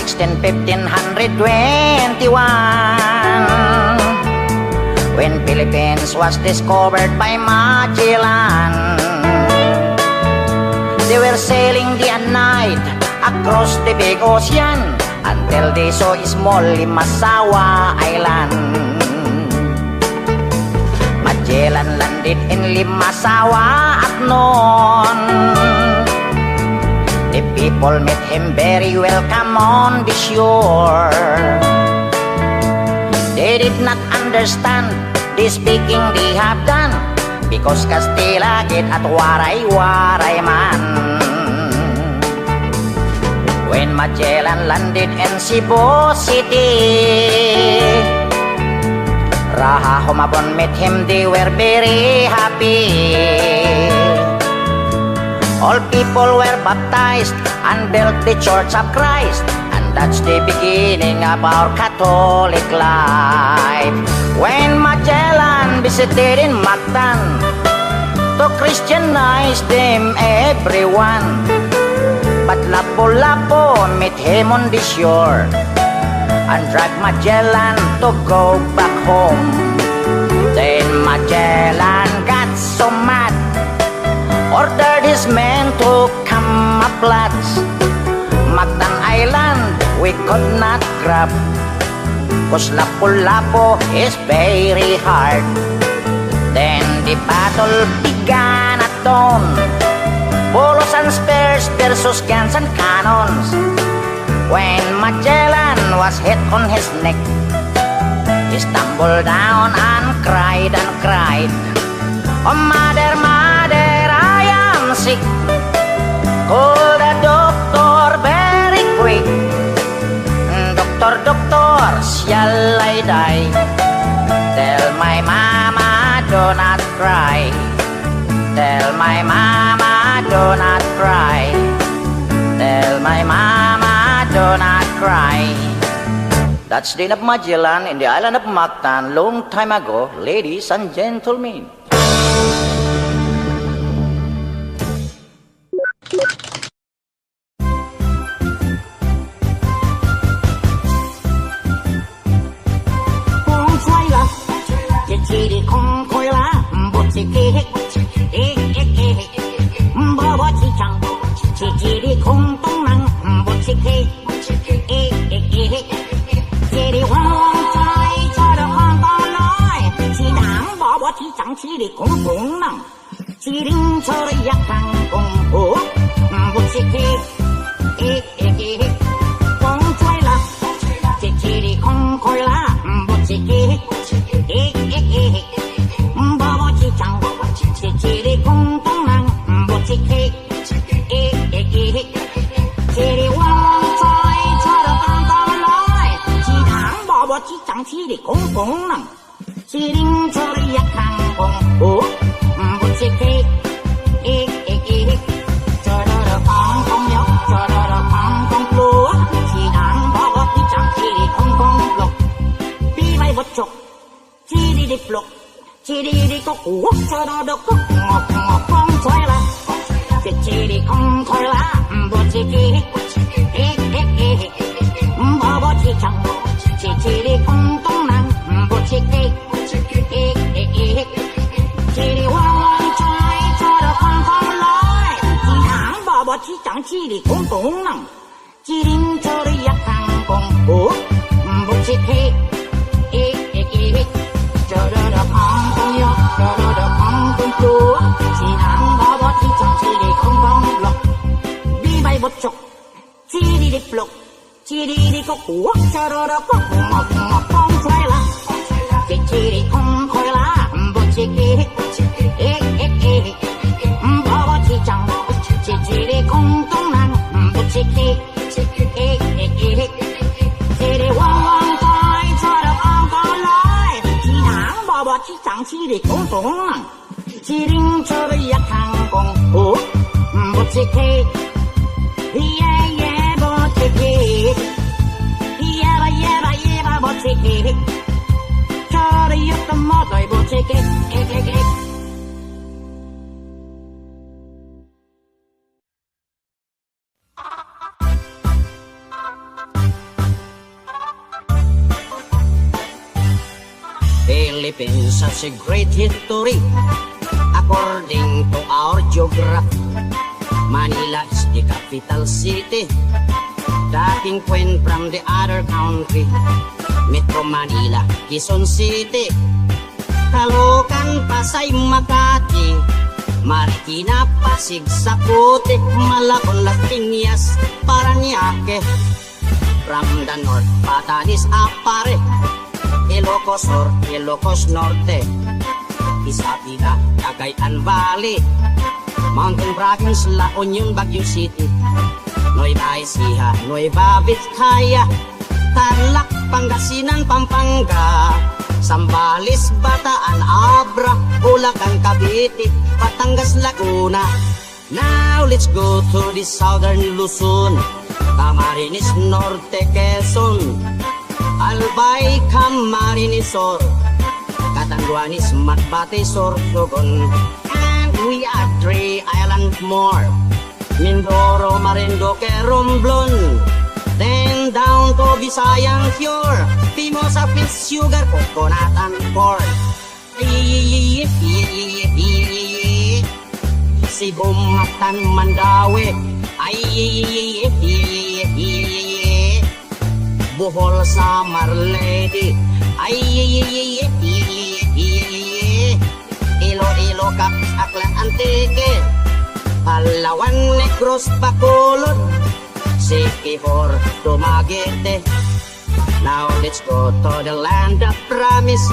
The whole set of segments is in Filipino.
16, 1521, when Philippines was discovered by Magellan. They were sailing day and night across the big ocean until they saw a small Limasawa Island. Magellan landed in Limasawa at noon. The people met him very welcome on the shore. They did not understand the speaking they have done, because Kastila get at waray-waray man. When Magellan landed in Cebu City, Raha Humabon met him, they were very happy. All people were baptized and built the Church of Christ, and that's the beginning of our Catholic life. When Magellan visited in Mactan to Christianize them everyone, but Lapu-Lapu met him on the shore and dragged Magellan to go back home. Then Magellan got so mad, ordered his men to come up lads. Mactan Island we could not grab, cause Lapu-Lapu is very hard. Then the battle began at dawn, bolos and spears versus guns and cannons. When Magellan was hit on his neck, he stumbled down and cried and cried, "Oh mother, mother, I am sick. Call the doctor very quick. Doctor, doctor, shall I die? Tell my mama do not cry. Tell my mama do not cry. Tell my mama do not cry." That's the end of Magellan in the island of Mactan long time ago, ladies and gentlemen. Philippines has a great history according to our geography. Manila is the capital city, dating queen from the other country. Metro Manila, Quezon City, Caloocan, Pasay, Makati, Marikina, Pasig, Saputi, Malabon, Las Piñas, Paranaque. From the north, Batanes, Apare, Ilocos Sur, Ilocos Norte, Isabela, Cagayan Valley, Mountain Province, La Union, Baguio City, Nueva Ecija, Nueva Vizcaya, Tarlac, Pangasinan, Pampanga, Zambales, Bataan, Abra, Bulacan, Cavite, Batangas, Laguna. Now let's go to the southern Luzon, Camarines Norte, Quezon, Albay, Camarines Sur, Catanduanes, Masbate, Sorsogon, and we are 3 islands more, Mindoro, Marinduque, Romblon, then down to Visayan Fjord, Pimosa, Fish, Sugar, Coconut, and Corn. Cebu, Mactan, Mandaue, Bohol, Samar, Leyte, Iloilo, Capiz, Aklan, Antique, Palawan, Negros, Bacolod, Siquijor, Dumaguete. Now let's go to the land of promise,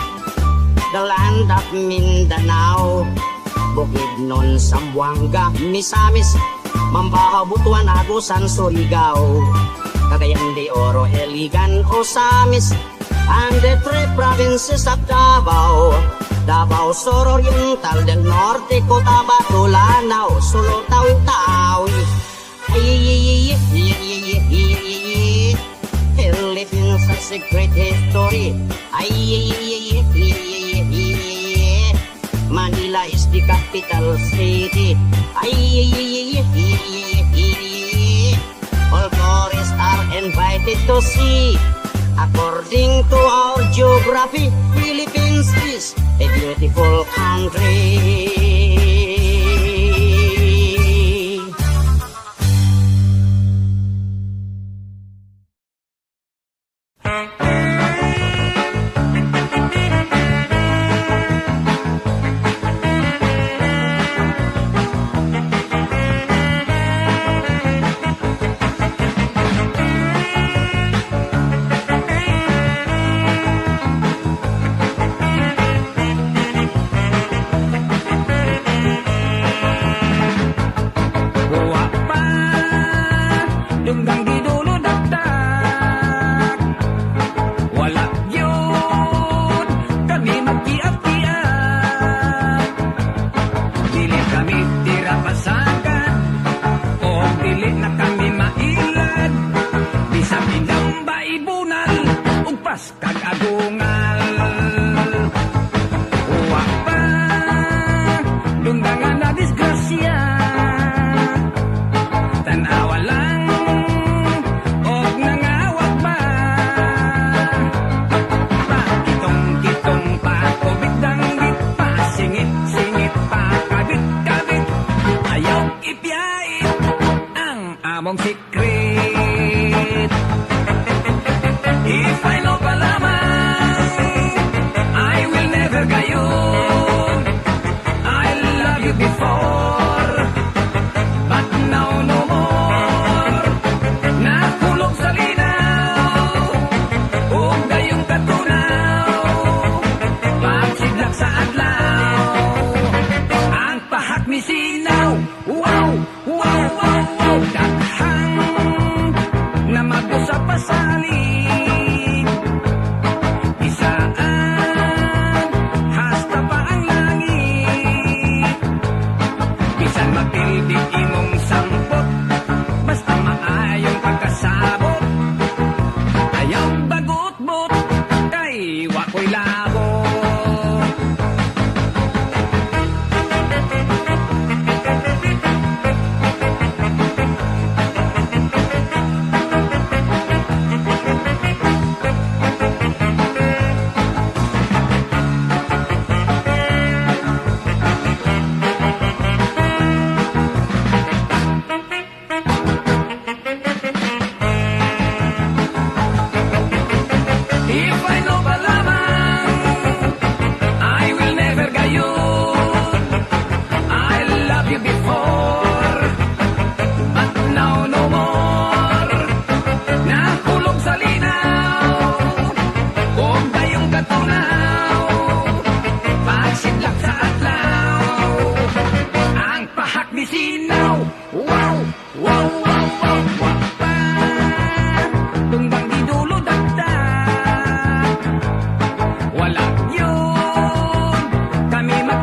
the land of Mindanao, Bukidnon, Zamboanga, Misamis, Mambaha, Butuan, Agusan, Surigao, Cagayan de Oro, Iligan, Osamis, and the 3 provinces of Davao, Davao Sur Oriental, del Norte, Cotabato, Lanao, Sulu, Tawi-Tawi. Philippines has a great history. Manila is the capital city. All tourists are invited to see. According to our geography, Philippines is a beautiful country.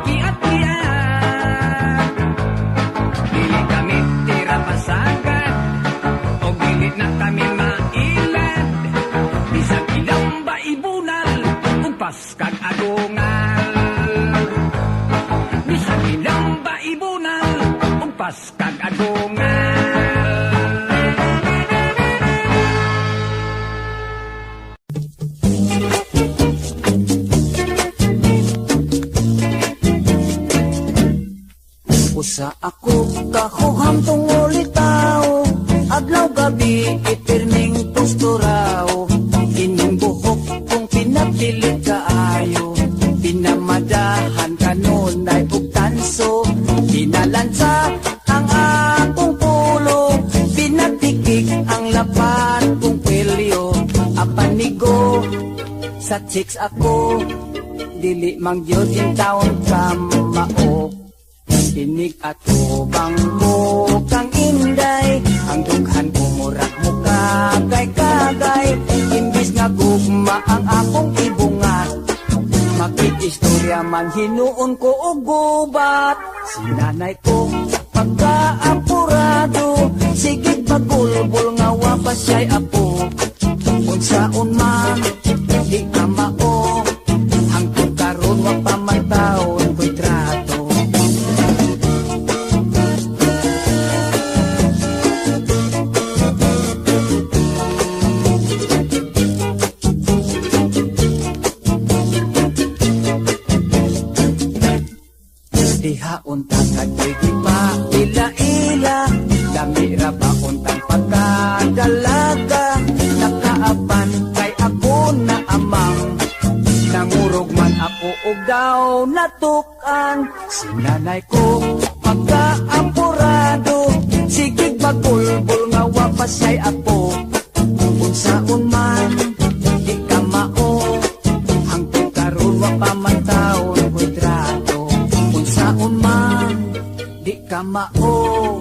kiat-kiat. Dili kami tira pasagad, o dili na kami mailad. Bisag ilang baibunal, ugpas kag agungal. Bisag ilang baibunal, ugpas kag agungal. Usa ako kahuham tungol itaw, adlaw gabi itirning posturaw. Ining buhok kong pinapilit kaayo, pinamadahan kanunay ug tanso. Pinalansa ang akong pulo, pinatikik ang lapat kong kwelyo. Apanigo sa chicks ako, dili mang gyud in taon kamao. Tinig ato bangko kang inday, ang dughan ko murag mo kagay-kagay. Imbis nga gugma ang akong ibungat, makikistorya man hinuon ko og gubat. Sinanay ko pagkaapurado, sige pagulbol nga wapas siya'y apo. Unsaon man di ka mao, hangtod karon wa pa man taon ko'y trato. Diha untang kadigi pa ila-ila, dami ra ba untang pagkadalaga. Nakaapan kay ako na amang, nangurog man ako og daw natukan. Sinanay ko pagkaapurado, sige bagulbol nga wapas siya'y apo. Unsaon man di ka mao, hangtod karon wa pa man taon ko'y trato. Unsaon man di ka mao,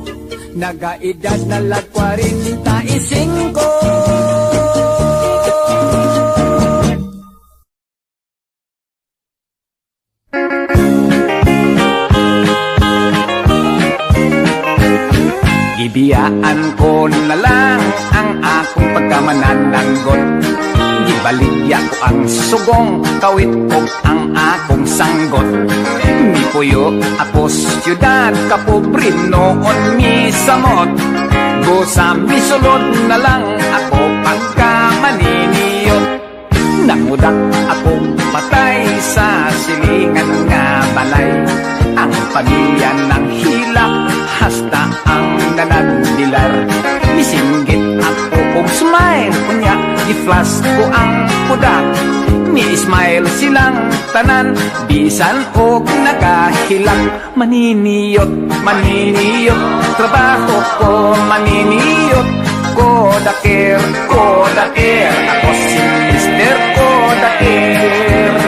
nagaedad na lag 45. Ibiyaan ko na lang ang akong pagkamanananggot. Gibaligya ko ang sugong kawit o ang akong sanggot. Ni puyo ako siyudad, kapobre noon misamot. Busa misulod na lang ako pagkamaniniyot. Nangudak ako patay sa silingan nga balay. Ang pamilya ng hilak, hasta ang nanagdilar. Nisinggit ako og smile, kunya i-flash ko ang pudak. Ni-smile silang tanan, bisan og nakahilak. Maniniyot, maniniyot, trabaho ko maniniyot. Kodaker, kodaker, ako si Mr. Kodaker.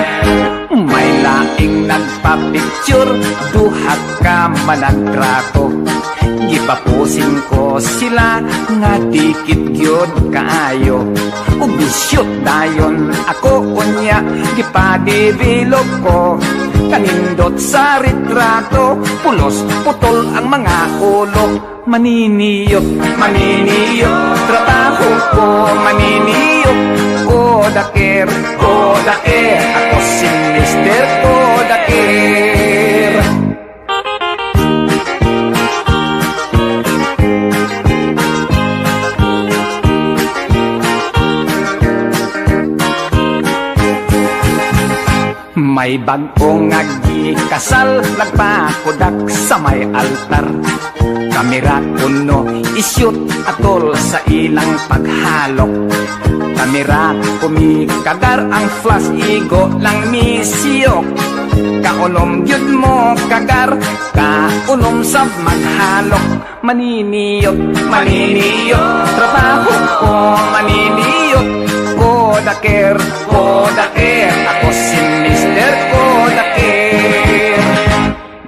May laing nagpa-picture, duha ka managtrato. Gipapusin ko sila nga dikit gyud kaayo. Ubisyot dayon ako unya, gipadevelop ko. Kanindot sa retrato, pulos putol ang mga ulo. Maniniyot, maniniyot, trabaho ko maniniyot. Kodaker, kodaker, ako si Mr. Kodaker. May bagong agi kasal, nagpakudak sa may altar. Kamera kuno isyut atol sa ilang paghalok. Kamera kumikagar ang flash, igo lang misiyok. Kaunom yun mo kagar, kaunom sa maghalok. Maniniyot, maniniyot, trabaho ko maniniyot. Kodaker, kodaker, ako si Mr. Kodaker.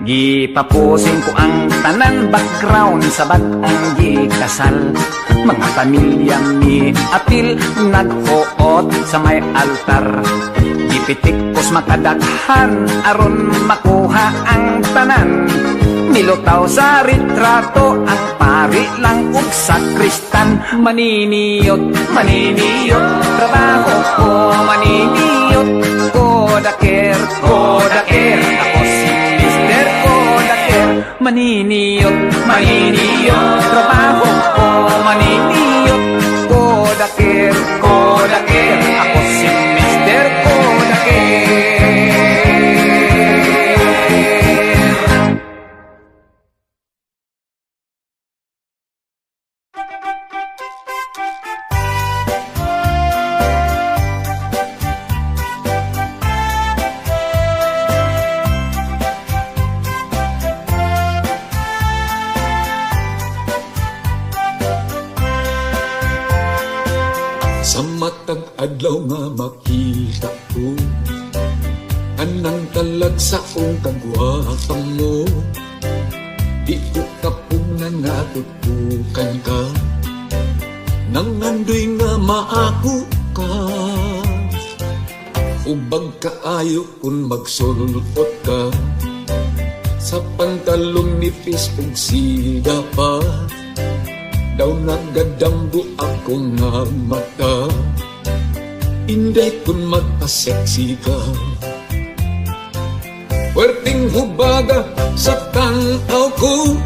Gipapusin ko ang tanan background sa bagong gikasal. Mga pamilya mi apil nag-oo suot sa may altar. Gipitik kos makadaghan aron makuha ang tanan. Nilutaw sa retrato ang pari lang ug sakristan. Maniniyot, maniniyot, trabaho ko maniniyot. Kodaker, kodaker, ako si Mr. Kodaker. Maniniyot, maniniyot, trabaho ko maniniyot. Kodaker, kodaker, ako si Mr. Kodaker. Sa matag adlaw nga makita ko anang talag sa akong kagwapang mo. Di ko kapunan nga tutukan ka nang nandoy nga maako ka. Ubag kaayo kung magsulot ka sa pantalong nipis ug siga pa. Daw nagadambo ako nga mata, inday kun magpaseksi ka. Werting hubaga sa tanaw ko,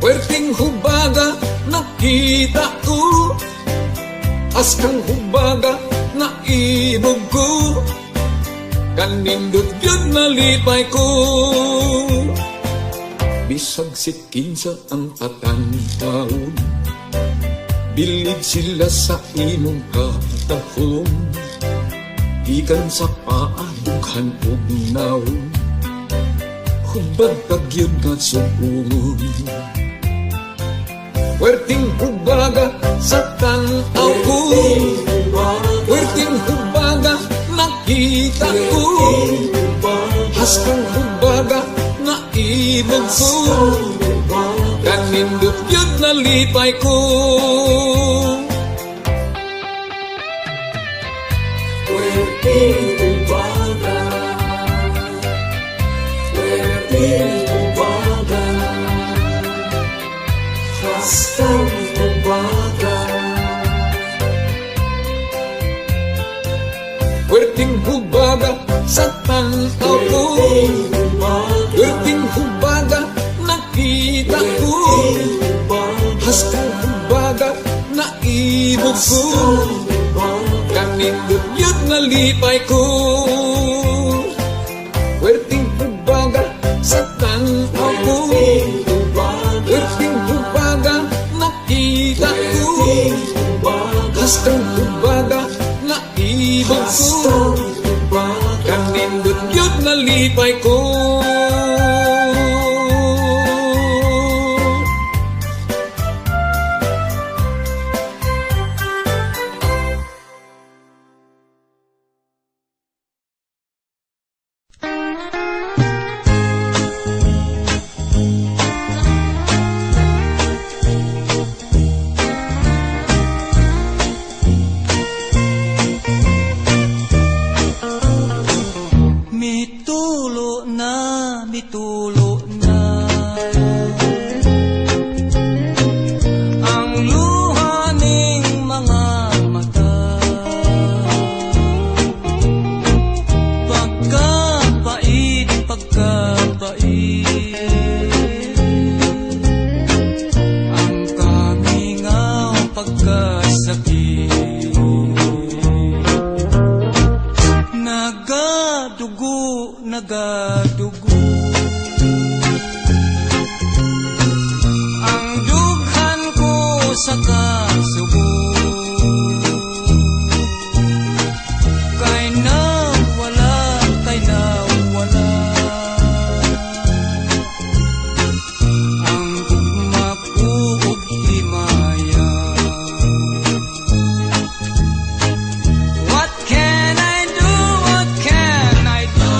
werting hubaga nakita ko. Askang hubaga na ibog ko, kanindot yun nalipay ko. Bisag sikinsa ang tatantaon, bilid sila sa imong katahon. Ikan sa paadughan ug naon, hubad pagyud nga sugungon. Werting hubaga sa tanaw ko, werting hubaga nakita ko. Haskang hubaga na ibog ko, kanindot yun nalipay ko. Werting hubaga, werting hubaga, haskang hubaga. Werting hubaga sa tanaw ko, werting hubaga nakita ko. Haskang hubaga na ibog ko, kanindot yun nalipay ko. Werting hubaga sa tanaw ko, werting hubaga nakita ko. Haskang hubaga na ibog ko, kanindot yun nalipay ko. Mitulo na ang luha ning mga mata. Pagkapait, pagkapait, ang kamingaw pagkasakit. Nagadugo, nagadugo ang dughan ko sa kasubo. Kay nawala, kay nawala ang gugma ko ug himaya. What can I do? What can I do?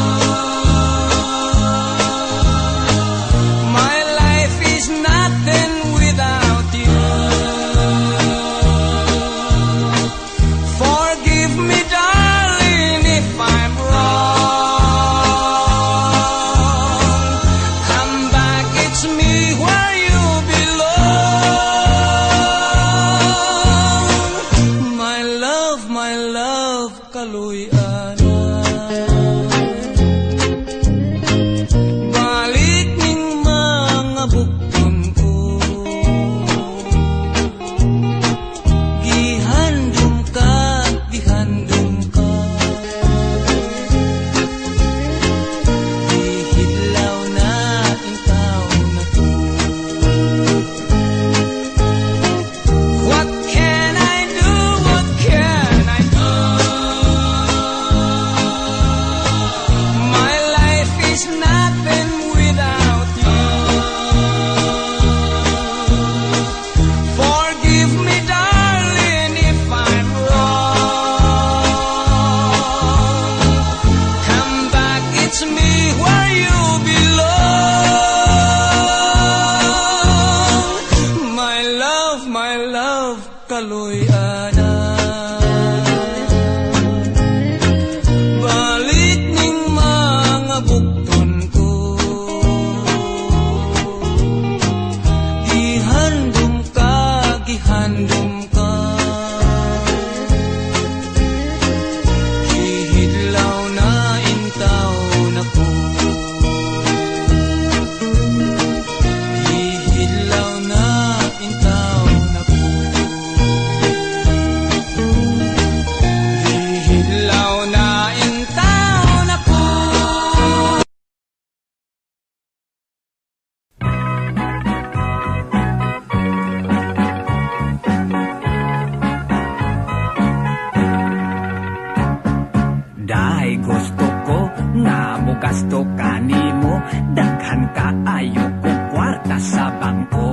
daghan ka ayo ko kwarta sa bangko.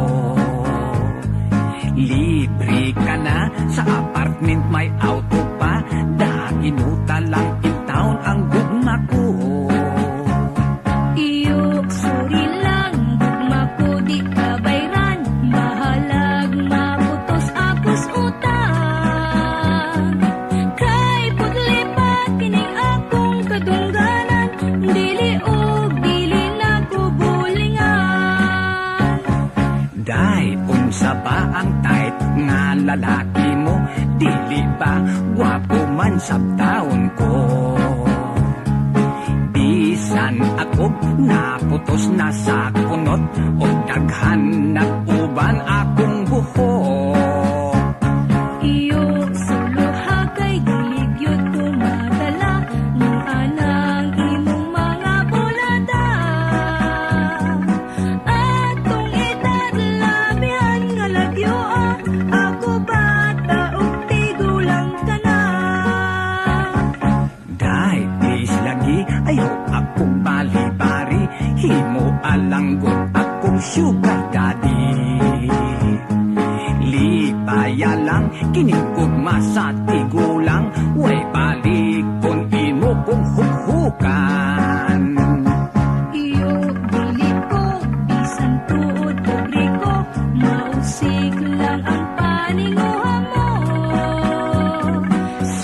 Libre ka na sa apartment, may auto pa, daginuta lang in town ang gugma ko. Iyo, suri lang, gugma ko di ka bayran, bahalag mabutos akos utang. Kay putlipat kining akong kadungganan, dili og dili na ko bulingan. Day, unsa ba ang tight nga lalaki mo? Dili ba gwapo man sa taon ko? Bisan ako naputos na sa kunot o daghan na uban akong buhok. Iyo, suluha kay diligyot ko madala, nung anang imong mga bulada. Atong edad labihan nga lagyo ako bata ug tigulang ka na. Day, is lagi ayaw akong bali-bari, himo alanggot akong sugar daddy. Lipaya lang kinigugma sa tigulang, way balik kung imo kong hukhukan. Iyo, dili ko, bisan tuod pobre ko, mausig lang ang paninguha mo.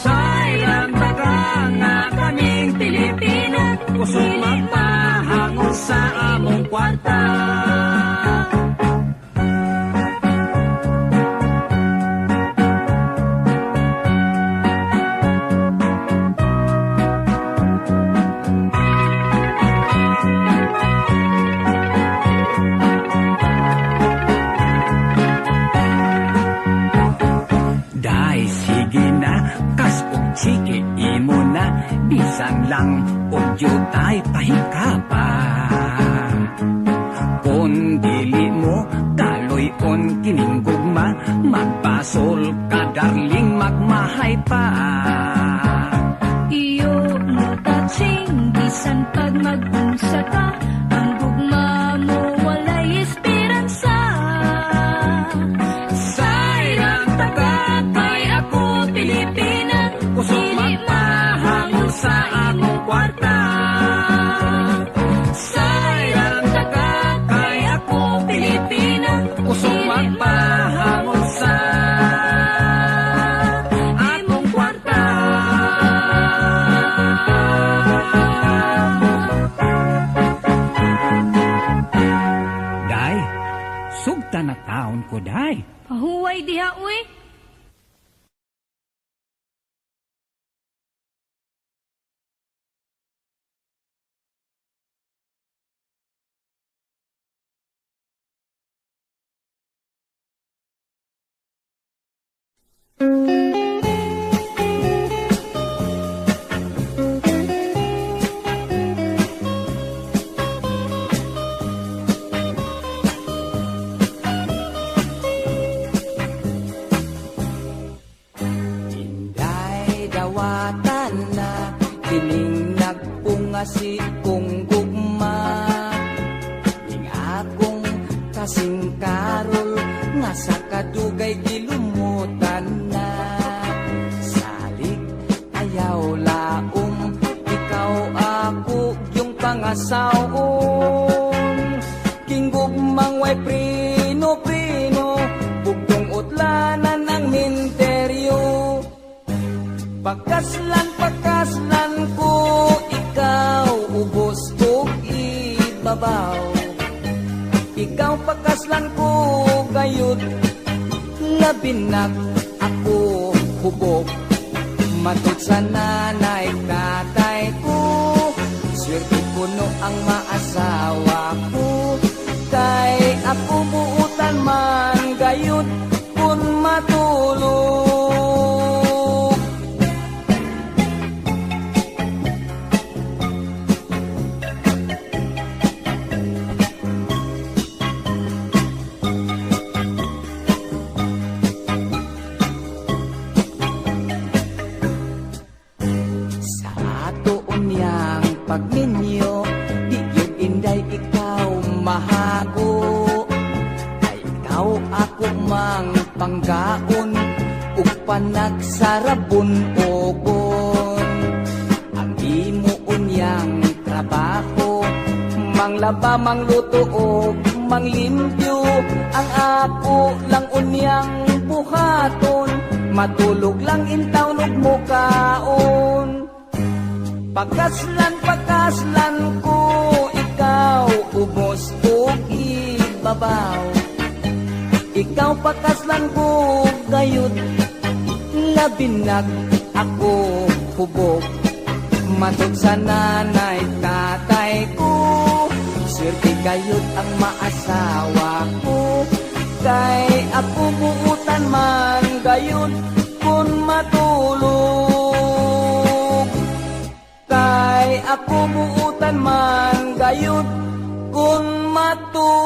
Sayang taga nga kaming Pilipino, kusog magpahangon sa among kwarta. Day, sige na, kas og chiki imo na, bisan lang og jutay pahikapa. Kung dili mo kaloy-on kining gugma, magpasol ka darling, magmahay pa. Iyo, no touching, bisan pag mag-unsa ka, ang gugma mo walay esperansa. Sayang taga kay ako Pilipina, kusog magpahangon sa among kwarta. Sayang taga kay ako Pilipina, kusog magpahangon sa among kwarta. Day, sugta na taon ko, day. Pahuway diha, uy. Inday dawatan na kining nagpungasi kong gugma, ning akong kasing karol nga sa kadugay gilumutan na. Salik ayaw laom, ikaw ako yung pangasawon, king gugmang way prino-prino, bugtong utlanan ang minteryo. Pagkaslan ko, ikaw ubos ko ibabaw. Ikaw pagkaslan ko gayud, labinak ako hubog. Matod sa nanay tatay ko, swerte ko no ang maasawa ko. Kay ako buutan man gayud kun matulog. Sa ato unyang pagminyo, di yun inday ikaw mahago, ay ikaw ako mang panggaon ug panagsarabon ogon. Ang imo unyang trabaho, manglaba, mangluto o manglimpyo, ang ako lang unyang buhaton, matulog lang intaw ug mukaon. Pagkaslan ko ikaw, ubos ug ibabaw. Ikaw pakaslan ko gayud, labinag ako hubog. Matod sa nanay tatay ko, swerte gayud ang maasawa ko. Kay ako buutan man gayud kun matulog. Kay ako buutan man gayud kun matulog.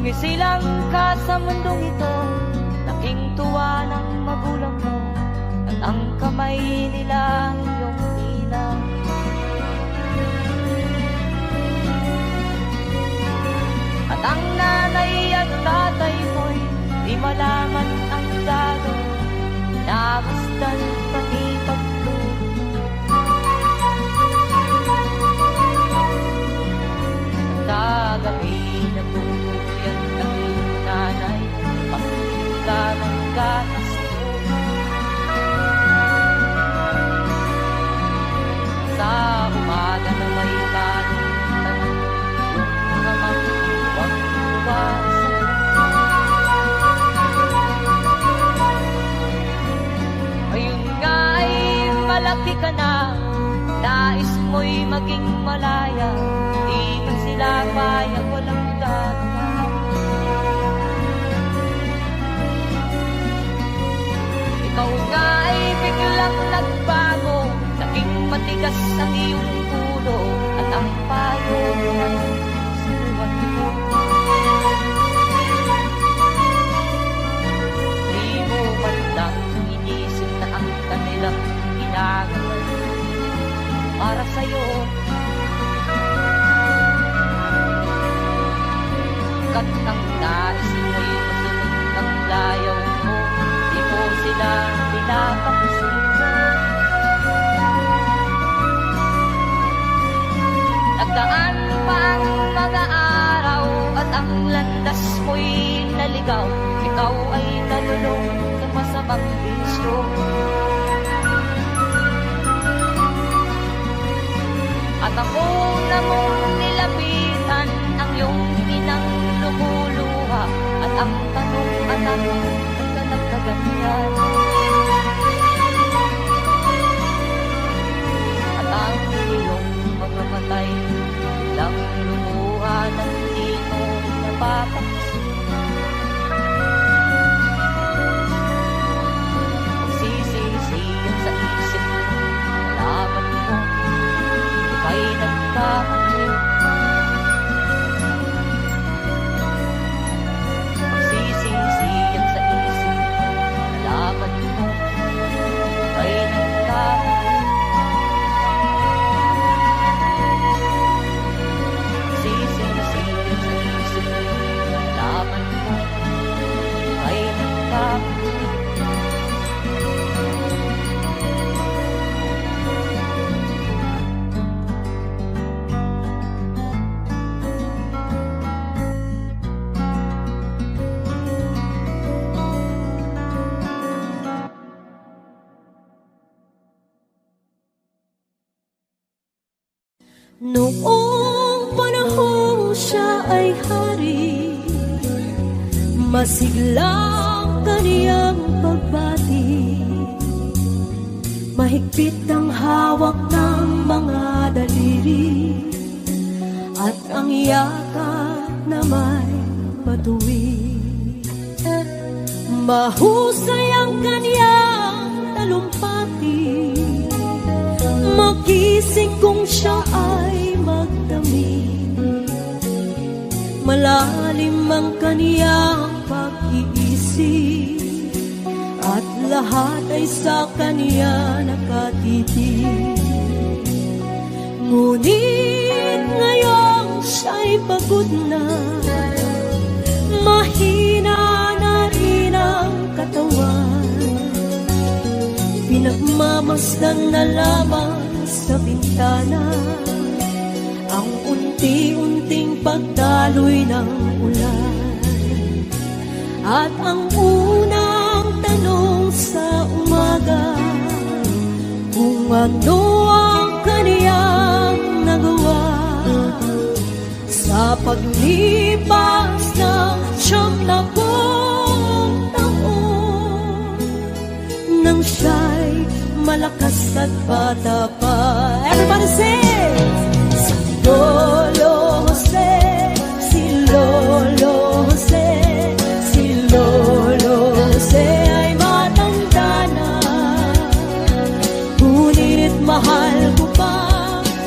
Isilang ka sa mundong ito, laking tuwa ng magulang mo, at ang kamay nila ang iyong ina. At ang nanay at tatay mo'y di malaman ang gagawin, namasdan pati pagtulog. Kagabi nagbubuyan ng iyong nanay, pagpunta ng gatas mo. Sa umaga na may kanuntan, yung namang huwag buwasan. Ngayon nga ay malaki ka na, nais mo'y maging malaya, di man sila payag, walang gagawa. Ikaw nga ay biglang nagbago, naging matigas ang iyong ulo, at ang payo ay sinuwag mo. Di mo man lang inisip na ang kanilang ginagawa para sa'yo. Kat ang nais mo'y masunod ng layaw mo, di mo sila pinapansin. Nagdaan pa ang mga araw at ang landas mo'y naligaw, ikaw ay nalulong sa masamang bisyo. At ako na mong nilapitan ang iyong inang lumuluha, at ang tanong, anak, ba't ka nagkaganyan? At ang iyong mga matay lang lumuha ng di mo napapansin. Magsisisiyan sa isip mo, nalaman mo ay nagkamali. Magsisisiyan sa isip, nalaman mo ay nagkamali. Magsisisiyan sa isip, nalaman mo ay nagkamali. Noong panahon siya ay hari, masiglang kaniyang pagbati. Mahigpit ang hawak ng mga daliri, at ang yakap na may matuwid. Mahusay ang kanyang talumpati, magising kung siya ay magdamit. Malalim ang kaniyang pag-iisip, at lahat ay sa kaniya nakatitig. Ngunit ngayong siya'y pagod na, mahina na rin ang katawan. Pinagmamasdan na lamang sa bintana ang unti-unting pagdaloy ng ulan. At ang unang tanong sa umaga, kung ano ang kaniyang nagawa sa paglipas ng 70 taon, nang siya'y malakas at bata pa. Everybody sing! Si Lolo Jose, si Lolo Jose, si Lolo Jose ay matanda na, ngunit mahal ko pa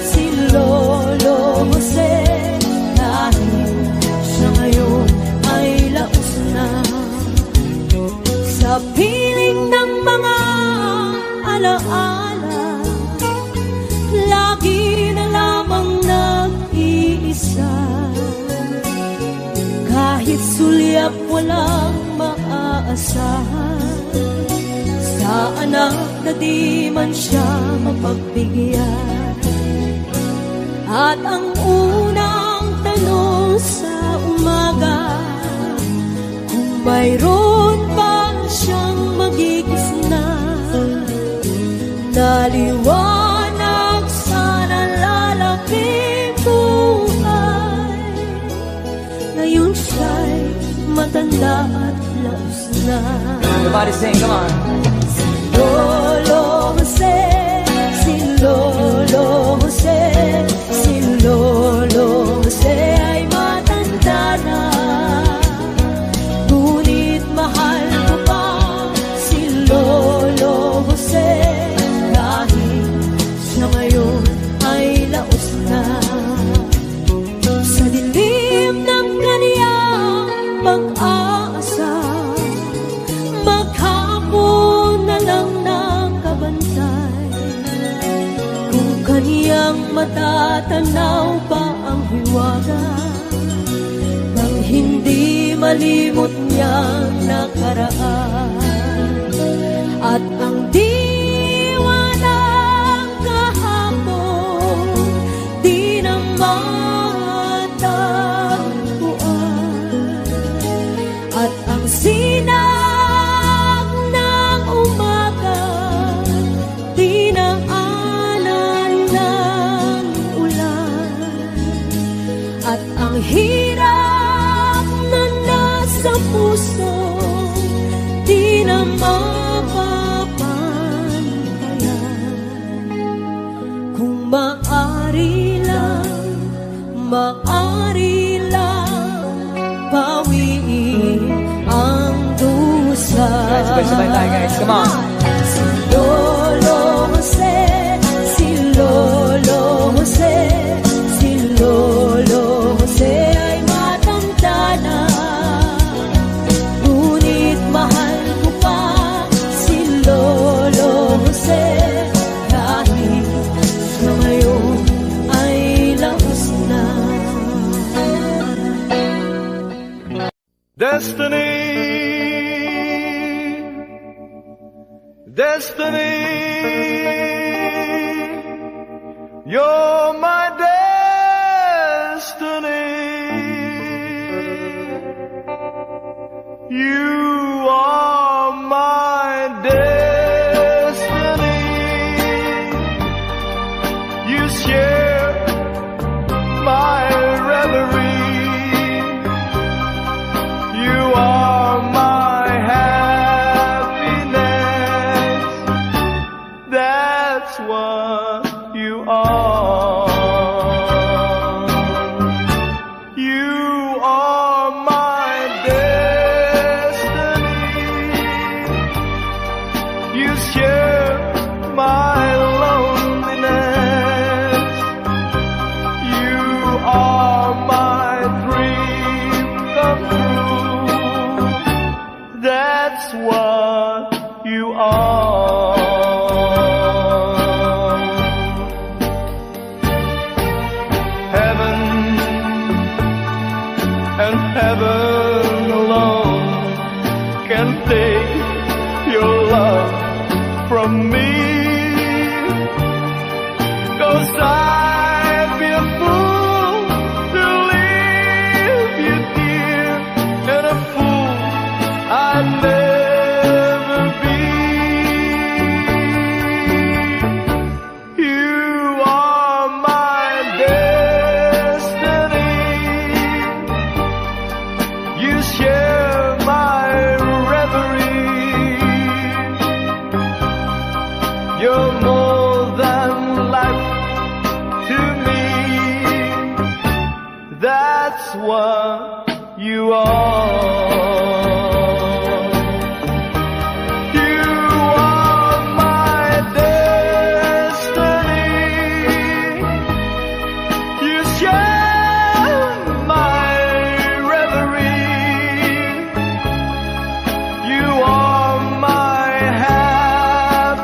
si Lolo Jose, kahit siya ngayon ay laos na. Sa piling ng mga alaala, lagi na lamang nag-iisa. Kahit sulyap walang maaasahan, sa anak na di man siya mapagbigyan. At ang unang tanong sa umaga, kung mayroon pa siyang magigisna, naliwanag sana lalaking buhay. Ngayon siya'y matanda at laos na. Everybody sing, come on. Si Lolo Jose, si Lolo Jose, si Lolo Jose ay matanda na, ngunit mahal ko pa si Lolo Jose, kahit siya ngayon ay laos na. Sa dilim ng kaniyang pag-aasa, maghapon na lang nakabantay. Kung kaniyang matatanaw pa ang hiwaga, nang hindi malimot niyang nakaraan. At ang diwa ng kahapon di na matagpuan. At ang sinag ng umaga di na anan ng ulan. At ang hirap na nasa puso di na mapapantayan. Kung maari lang bawiin ang dusa. Sabay-sabay tayo, guys. Come on. Si Lolo Jose, si Lolo Jose, si Lolo Jose ay matanda na, ngunit mahal ko pa si Lolo Jose, kahit siya ngayon ay laos na. Destiny, destiny, you're my destiny. You are my destiny. You share my reverie. You are my happiness. That that's what you are. You are my destiny. You share my loneliness. You are my dream come true. That's what you are. Heaven and heaven alone can take your love from me. 'Cause I'd be a fool to leave you, dear, and a fool I'd never be. You are my destiny. You share my reverie. You're more than life to me. That's what you are. You are my destiny. You share my reverie. You are my happiness.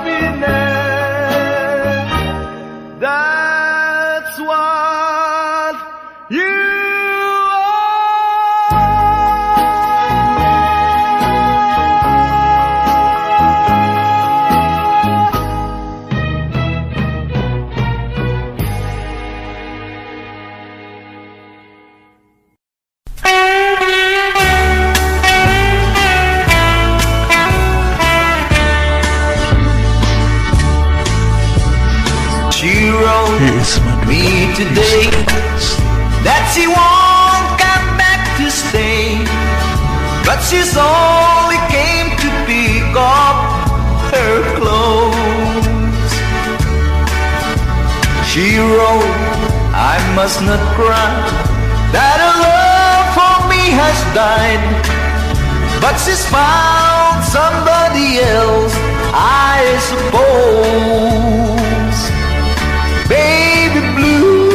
That's what you are. She wrote me today that she won't come back to stay, but she's only came to pick up her clothes. She wrote, I must not cry, that her love for me has died, but she's found somebody else, I suppose. Baby blue,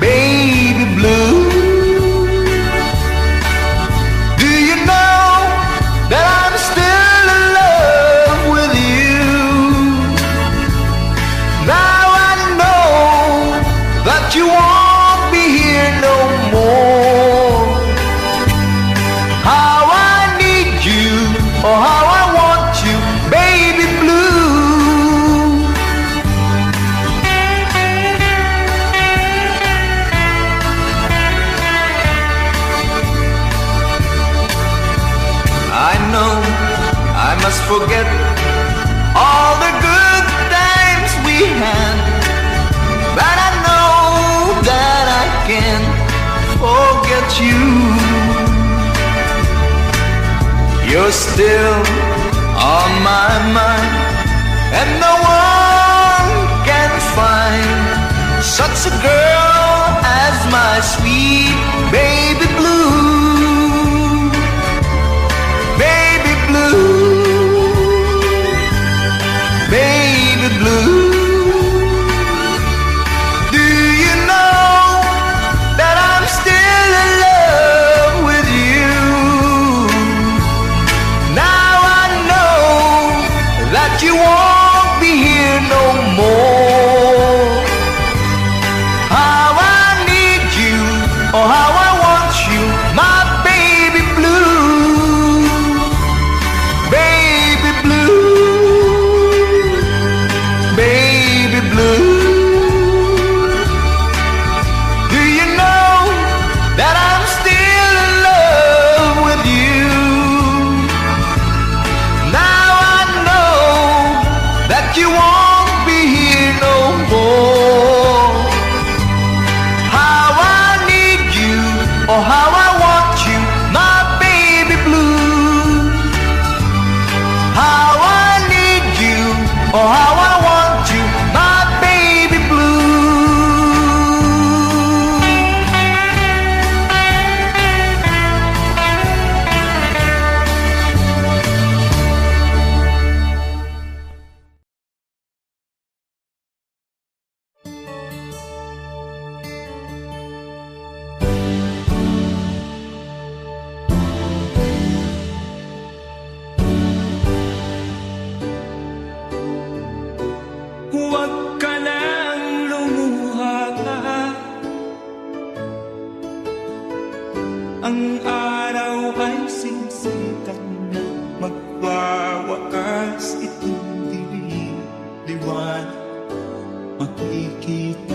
baby blue. Do you know that I'm still in love with you? Now I know that you won't be here no more. How I need you, or how I want you, baby blue. I know I must forget all the good times we had, but I know that I can't forget you. You're still on my mind, and no one can find such a girl as my sweet baby blue. Baby blue, baby blue. Do you know that I'm still in love with you? Now I know that you won't be here no more. How I need you, or how I want you, my baby blue. Baby blue, baby blue. Do you know that I'm still in love with you? Now I know that you won't be here no more. How I need you, or how I want you, my baby blue. How I need you, Oh, how I want you, my baby blue. Huwag ka nang lumuha. Ang araw ay sisikat na, magwawakas itong dilim. Liwanag makikita.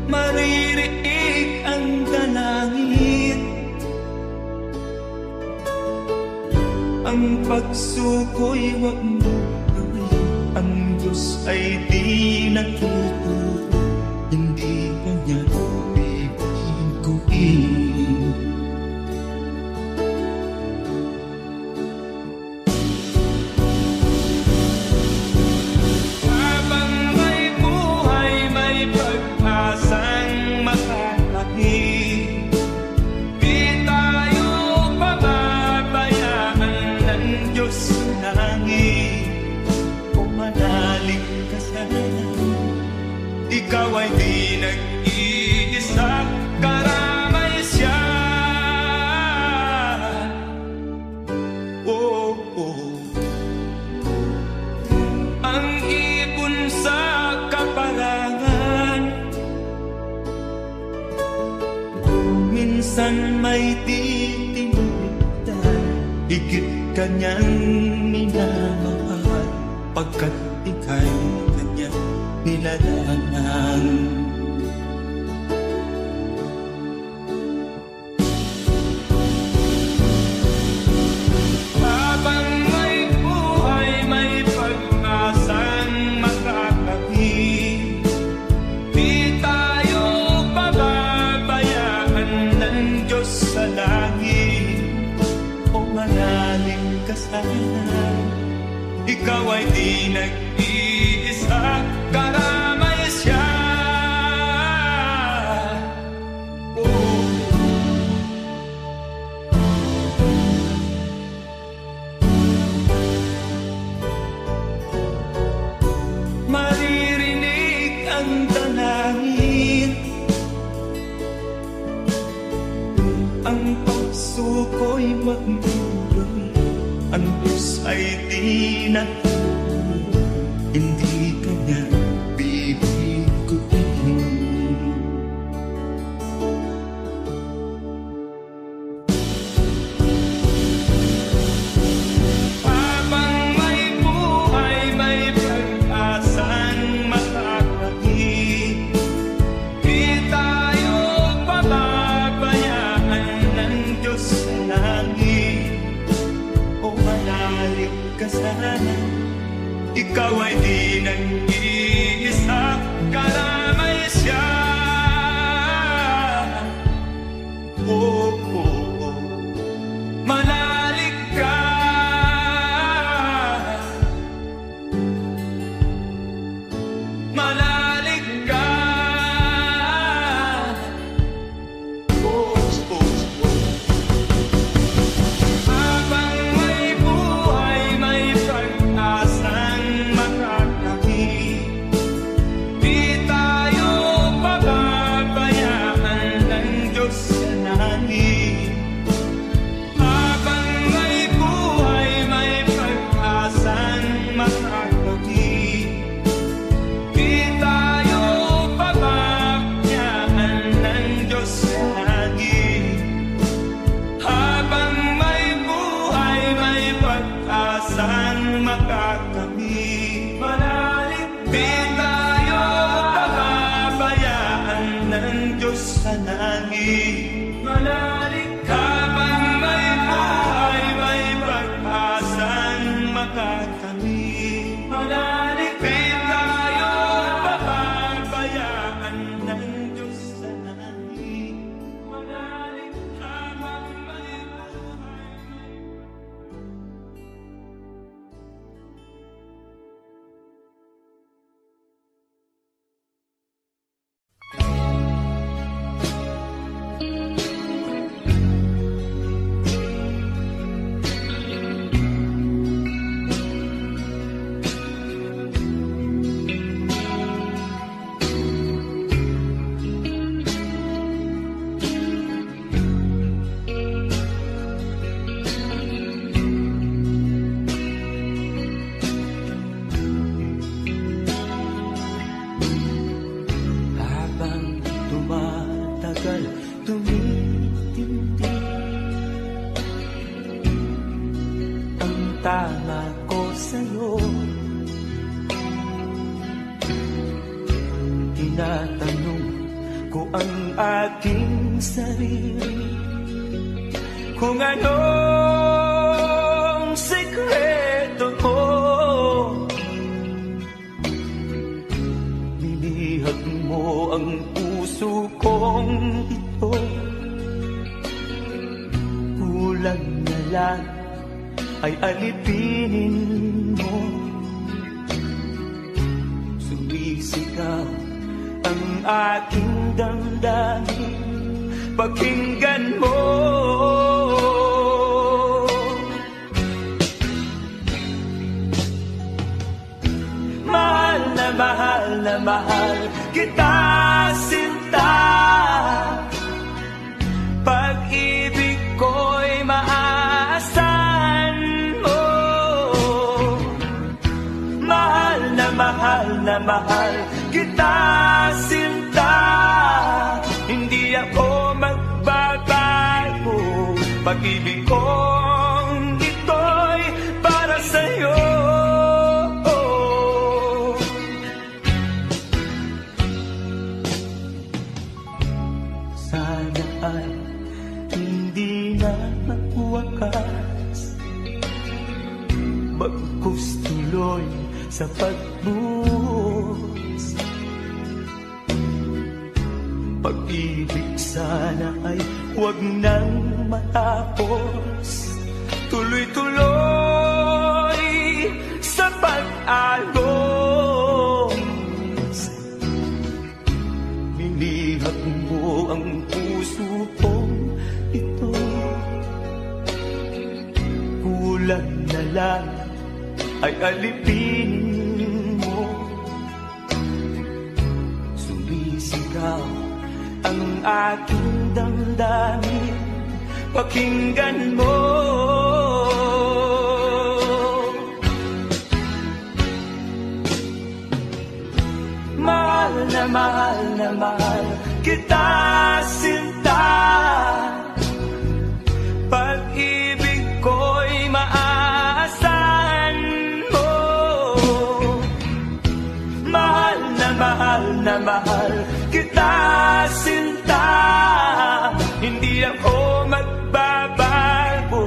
Maririnig ang dalangin, ang pagsuko'y wag mo gawin. Ang Diyos ay di natuturo, hindi kanya bibiguin. Habang may buhay, may pag-asang makakahin. Di tayo pababayaan ng Diyos sa langit. O manalig ka sana, ikaw ay di nag-iisa, karamay siya. Oh, oh. Ang ibon sa kaparangan, minsan may titinitan, higit kanyang minamahal, pagkat ika'y kanyang nilalangan. Habang may buhay, may pag-asang makakahin. Di tayo pababayaan ng Diyos sa langit. O manalig ka sana, ikaw ay di nag-iisa, karamay siya. Oh. Maririnig ang dalangin, ang pagsuko'y magmulong. Ang Diyos ay di natuturo, hindi kanya bibiguin. Habang may buhay, may pag-asang makakahin. Di tayo pababayaan ng Diyos sa langit. O manalig ka sana, ikaw ay di nag-iisa, karamay siya. Oh, oh, oh. Manalig ka, manalig ka. Oh, oh, oh. Habang may buhay, may pag-asang makakahin. Di tayo pababayaan ng Diyos sa langit. Habang may buhay, may pag-asang makakahin. Di tayo pababayaan ng Diyos sa langit. Habang may buhay, may pag-asang makakamit. Manalig, di tayo pababayaan ng Diyos sa langit. Manalig, habang may buhay, may pag-asang makakamit. Manalig, di tayo pababayaan ng Diyos sa langit. Manalig, habang matagal tumitindi. Ang tama ko sa'yo, tinatanong ko ang aking sarili kung anong sekreto ko. Nilihag mo ang puso kong ito, kulang na lang ay alipinin mo. Sumisigaw ang aking damdamin, pakinggan mo. Mahal na mahal na mahal kita, sinta. Pag-ibig ko'y maaasahan mo. Mahal na mahal na mahal kita, sinta. Hindi ako magbabago. Pag-ibig kong ito'y para sa'yo. Sana ay hindi na magwakas, bagkus tuloy sa pagbuhos. Pag-ibig sana ay huwag nang matapos, tuloy-tuloy sa pag-agos. Nilihag mo ang puso kong ito, kulang na lang ay alipinin mo. Sumisigaw ang aking damdamin, pakinggan mo. Mahal na mahal kita, sinta. Pag-ibig ko'y maaasahan mo. Mahal na mahal kita, sinta. Hindi ako magbabago.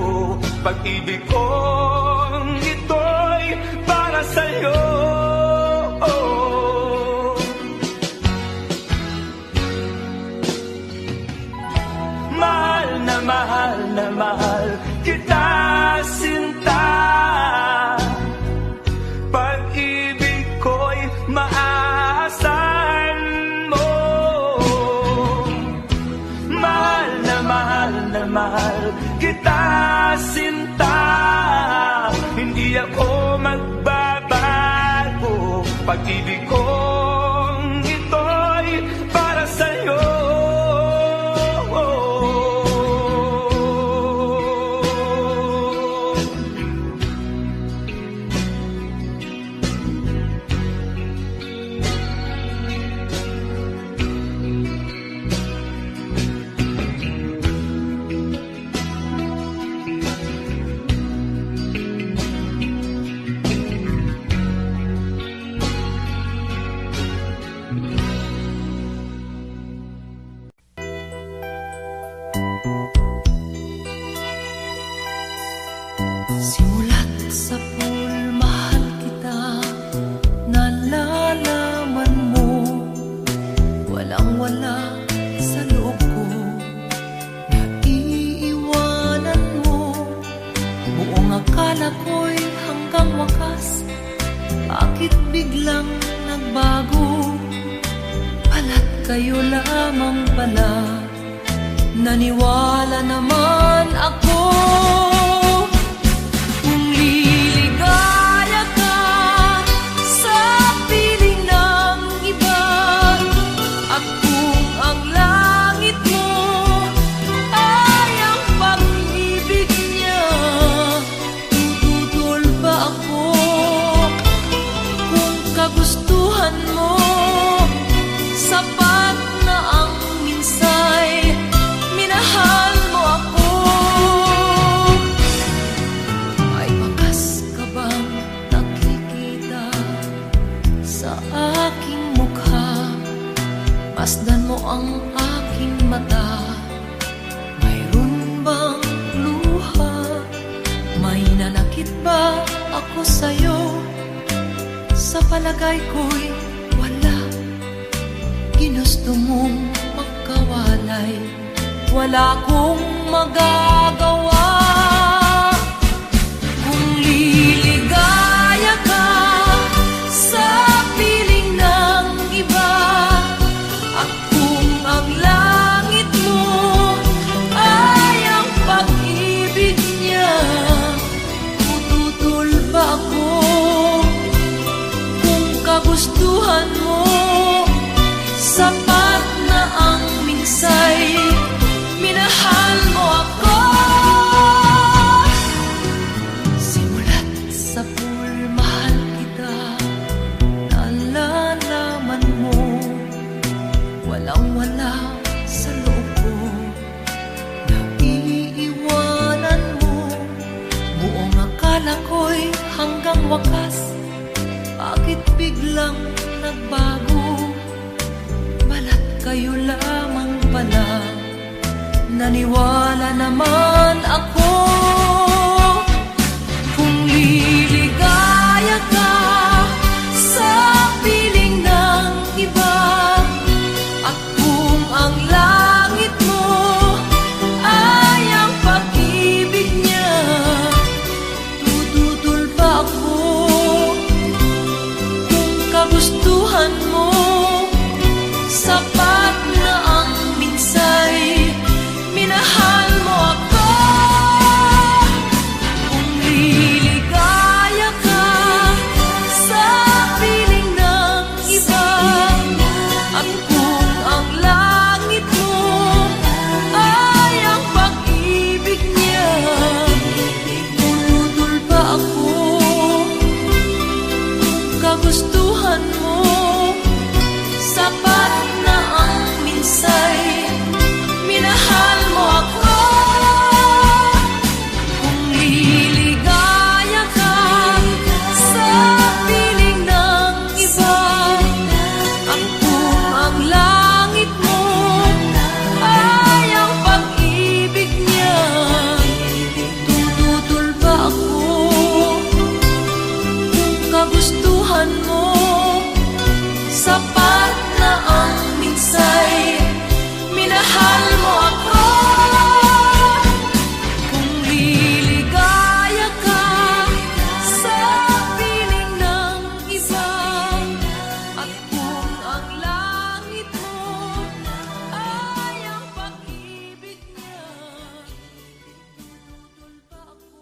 Pag-ibig kong ito'y para sa'yo. Mahal na mahal kita, sinta. Pag-ibig ko'y maaasahan mo. Mahal na mahal kita, sinta. Hindi ako magbabago. Pag-ibig kong ito'y para sa'yo. Simulat sa pool, mahal kita, nalalaman mo, walang-wala sa loob ko, naiiwanan mo. Buong akala ko'y hanggang wakas, bakit biglang nagbago? Pala't kayo lamang pala, naniwala naman ako. Liligaya ka sa piling ng iba, at kung ang langit mo ay ang pag-ibig niya, tututol ba ako? Kung kagustuhan mo, sapat na ang minsay palagay ko'y wala. Ginusto mong magkawalay, wala kong magagawa. Kung liligaya ka sa piling ng iba, at kung ang langit mo ay ang pag-ibig niya, tututol ba ako? Kung kagustuhan mo, sapat na ang minsay, minahal mo ako. Simulat sa pool, mahal kita, nalalaman mo, walang-wala sa loob ko, naiiwanan mo. Buong akala ko'y hanggang wakas, bakit biglang nagbago? Balat kayo lamang pala, naniwala naman ako. Kung liligaya ka sa piling ng iba, at kung ang langit mo ay ang pag-ibig niya, tututol ba ako? Kung kagustuhan mo, sapat na ang minsay, minahal mo ako. Kung liligaya ka sa piling ng iba, at kung ang langit mo ay ang pag-ibig niya, tututol ba ako? Kung kagustuhan mo, sapat na ang minsay, minahal mo ako. Kung liligaya ka sa piling ng iba, at kung ang langit mo ay ang pag-ibig niya, tututol ba ako? Kung kagustuhan mo, sapat na ang minsay, minahal mo ako. Kung liligaya ka sa piling ng iba, at kung ang langit mo ay ang pag-ibig niya, tututol ba ako?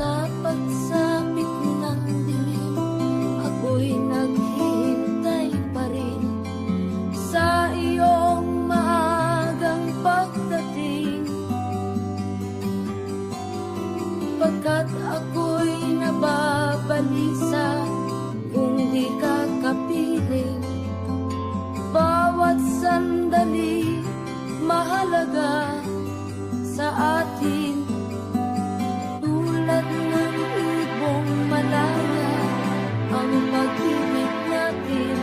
Sa pagsapit ng dilim, ako'y naghihintay pa rin sa iyong maagang pagdating. Pagkat ako'y nababalisa kung di ka kapiling. Bawat sandali mahalaga sa atin, tulad ng ibong malaya ang pag-ibig natin,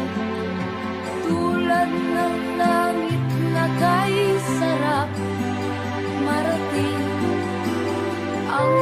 tulad ng langit na kay sarap marating. Ang